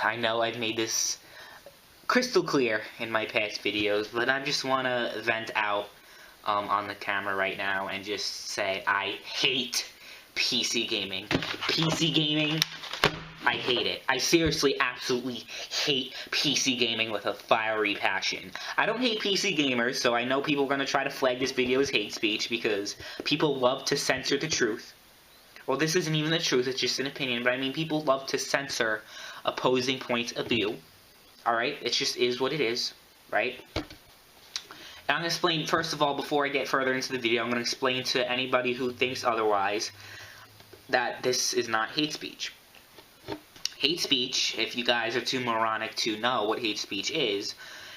I know I've made this crystal clear in my past videos, but I just want to vent out on the camera right now and just say I hate PC gaming. PC gaming, I hate it. I seriously absolutely hate PC gaming with a fiery passion. I don't hate PC gamers, so I know people are going to try to flag this video as hate speech because people love to censor the truth. Well, this isn't even the truth, it's just an opinion, but I mean people love to censor opposing points of view. Alright? It just is what it is, right? And I'm going to explain, first of all, before I get further into the video, I'm going to explain to anybody who thinks otherwise that this is not hate speech. Hate speech, if you guys are too moronic to know what hate speech is,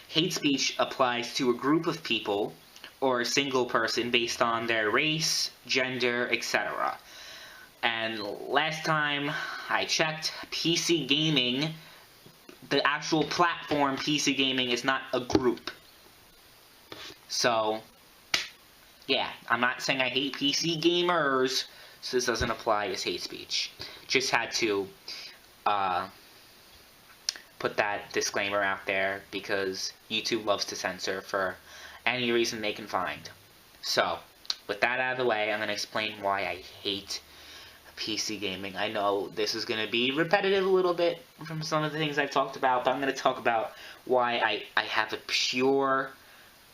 hate speech applies to a group of people or a single person based on their race, gender, etc. And last time I checked, PC gaming, the actual platform PC gaming is not a group. So, yeah, I'm not saying I hate PC gamers, so this doesn't apply as hate speech. Just had to put that disclaimer out there because YouTube loves to censor for any reason they can find. So, with that out of the way, I'm going to explain why I hate PC gaming. I know this is going to be repetitive a little bit from some of the things I've talked about, but I'm going to talk about why I have a pure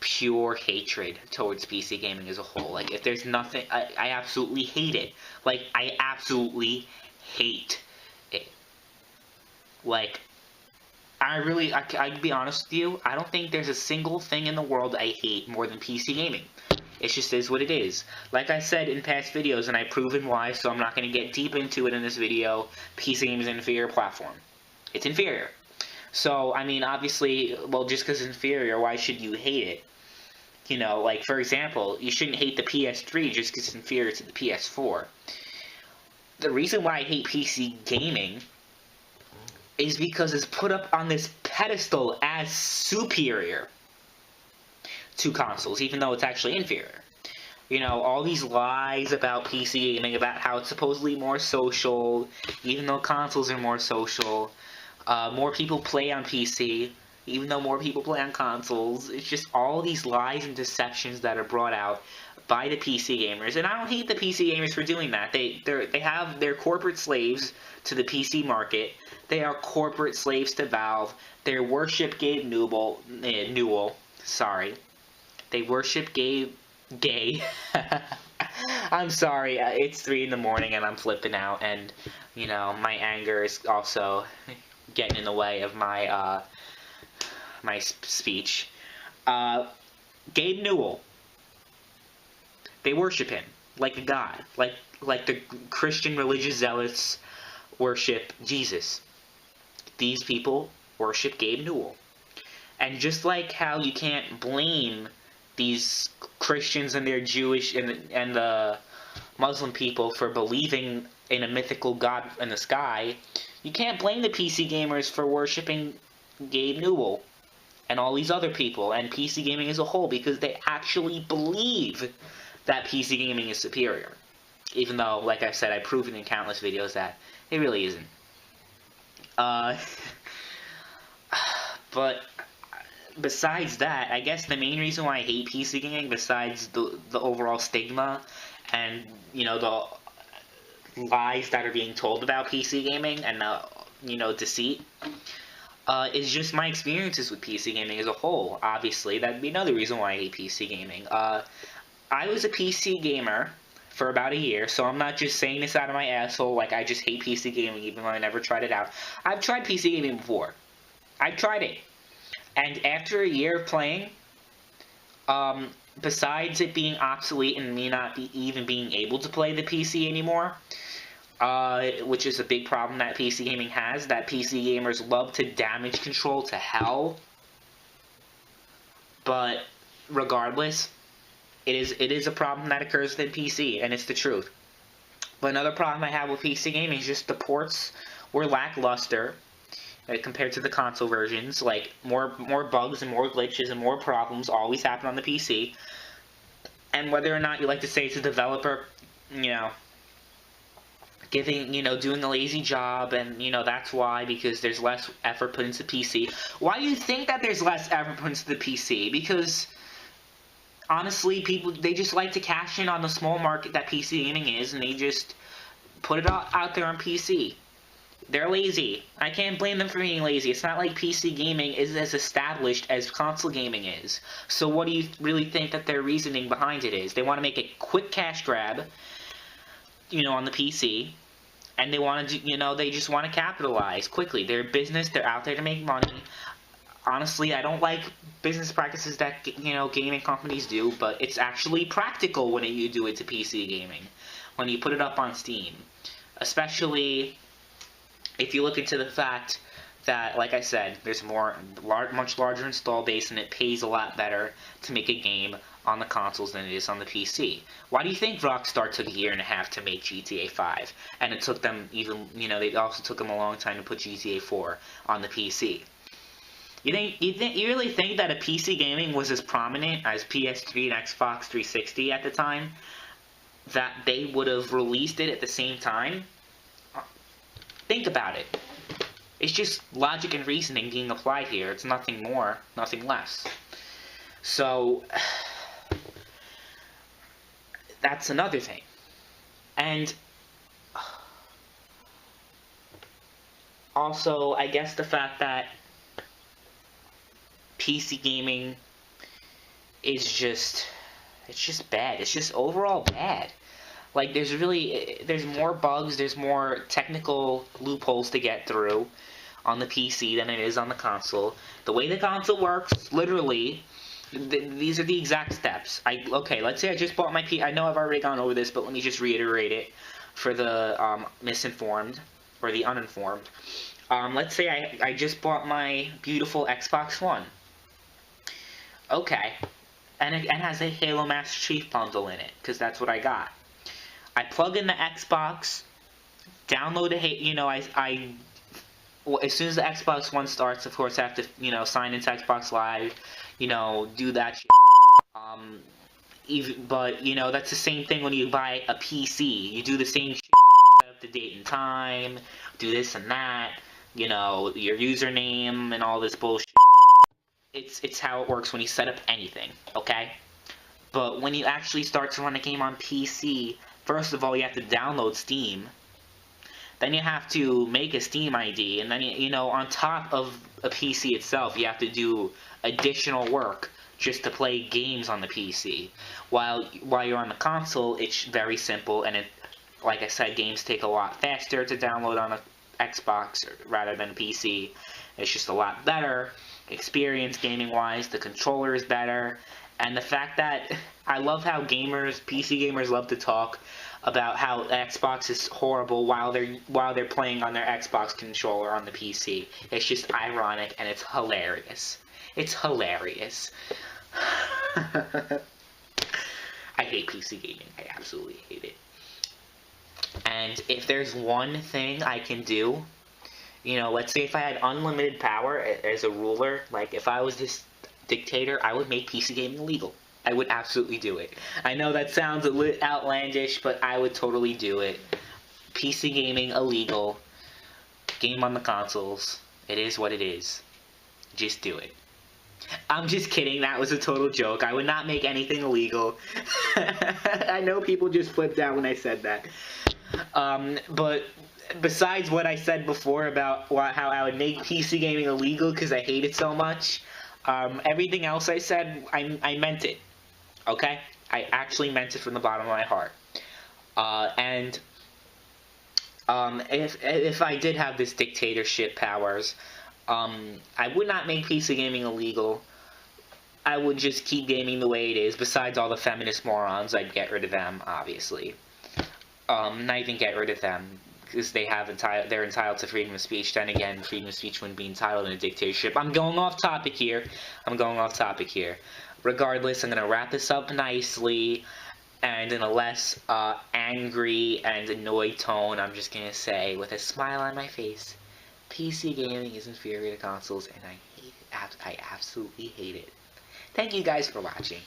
hatred towards PC gaming as a whole. Like, if there's nothing, I absolutely hate it. Like, I absolutely hate it. Like, I'd be honest with you, I don't think there's a single thing in the world I hate more than PC gaming. It just is what it is. Like I said in past videos, and I've proven why, so I'm not going to get deep into it in this video, PC gaming is an inferior platform. It's inferior. So, I mean, obviously, well, just because it's inferior, why should you hate it? You know, like, for example, you shouldn't hate the PS3 just because it's inferior to the PS4. The reason why I hate PC gaming is because it's put up on this pedestal as superior to consoles, even though it's actually inferior. You know, all these lies about PC gaming, about how it's supposedly more social, even though consoles are more social. More people play on PC, even though more people play on consoles. It's just all these lies and deceptions that are brought out by the PC gamers, and I don't hate the PC gamers for doing that. They're corporate slaves to the PC market. They are corporate slaves to Valve. They worship Gabe Newell. Sorry. They worship gay. I'm sorry, it's 3 in the morning and I'm flipping out, and, you know, my anger is also getting in the way of my, my speech. Gabe Newell. They worship him like a god. Like the Christian religious zealots worship Jesus. These people worship Gabe Newell. And just like how you can't blame these Christians and their Jewish and the Muslim people for believing in a mythical god in the sky, you can't blame the PC gamers for worshiping Gabe Newell and all these other people and PC gaming as a whole, because they actually believe that PC gaming is superior. Even though, like I said, I've proven in countless videos that it really isn't. But besides that, I guess the main reason why I hate PC gaming, besides the overall stigma and, you know, the lies that are being told about PC gaming and, you know, deceit, is just my experiences with PC gaming as a whole. Obviously, that'd be another reason why I hate PC gaming. I was a PC gamer for about a year, so I'm not just saying this out of my asshole like I just hate PC gaming even though I never tried it out. I've tried PC gaming before. I've tried it. And after a year of playing, besides it being obsolete and me not even being able to play the PC anymore, which is a big problem that PC gaming has, that PC gamers love to damage control to hell. But regardless, it is a problem that occurs in PC, and it's the truth. But another problem I have with PC gaming is just the ports were lackluster compared to the console versions. Like, more bugs and more glitches and more problems always happen on the PC. And whether or not you like to say it's a developer, you know, doing a lazy job, and, that's why, because there's less effort put into PC. Why do you think that there's less effort put into the PC? Because, honestly, people, they just like to cash in on the small market that PC gaming is, and they just put it out there on PC. They're lazy. I can't blame them for being lazy. It's not like PC gaming is as established as console gaming is. So what do you really think that their reasoning behind it is? They want to make a quick cash grab, on the PC, and they want to do, they just want to capitalize quickly. They're a business. They're out there to make money. Honestly, I don't like business practices that, gaming companies do, but it's actually practical when you do it to PC gaming, when you put it up on Steam. Especially if you look into the fact that, like I said, there's much larger install base, and it pays a lot better to make a game on the consoles than it is on the PC. Why do you think Rockstar took a year and a half to make GTA 5? And it took them they also took them a long time to put GTA 4 on the PC. You really think that a PC gaming was as prominent as PS3 and Xbox 360 at the time? That they would have released it at the same time? Think about it. It's just logic and reasoning being applied here. It's nothing more, nothing less. So, that's another thing. And also, I guess the fact that PC gaming is just, it's just bad. It's just overall bad. Like, there's more bugs, there's more technical loopholes to get through on the PC than it is on the console. The way the console works, literally, these are the exact steps. Okay, let's say I just bought my PC. I know I've already gone over this, but let me just reiterate it for the misinformed or the uninformed. Let's say I just bought my beautiful Xbox One. Okay, and it has a Halo Master Chief bundle in it, because that's what I got. I plug in the Xbox, download as soon as the Xbox One starts, of course, I have to, sign into Xbox Live, do that shit. But, that's the same thing when you buy a PC. You do the same shit, set up the date and time, do this and that, your username and all this bullshit. It's how it works when you set up anything, okay? But when you actually start to run a game on PC, first of all, you have to download Steam. Then you have to make a Steam ID, and then on top of a PC itself, you have to do additional work just to play games on the PC. While you're on the console, it's very simple, and like I said, games take a lot faster to download on a Xbox rather than a PC. It's just a lot better experience gaming-wise. The controller is better. And the fact that I love how PC gamers love to talk about how Xbox is horrible while they're playing on their Xbox controller on the PC. It's just ironic, and it's hilarious. It's hilarious. I hate PC gaming. I absolutely hate it. And if there's one thing I can do, let's say if I had unlimited power as a ruler, like if I was this dictator, I would make PC gaming illegal. I would absolutely do it. I know that sounds a little outlandish, but I would totally do it. PC gaming illegal. Game on the consoles. It is what it is. Just do it. I'm just kidding. That was a total joke. I would not make anything illegal. I know people just flipped out when I said that. But besides what I said before about how I would make PC gaming illegal because I hate it so much, everything else I said, I meant it. Okay? I actually meant it from the bottom of my heart. If I did have this dictatorship powers, I would not make PC gaming illegal. I would just keep gaming the way it is. Besides all the feminist morons, I'd get rid of them, obviously. Not even get rid of them, because they're entitled to freedom of speech. Then again, freedom of speech wouldn't be entitled in a dictatorship. I'm going off topic here. Regardless, I'm going to wrap this up nicely, and in a less angry and annoyed tone, I'm just going to say, with a smile on my face, PC gaming is inferior to consoles, and I hate it. I absolutely hate it. Thank you guys for watching.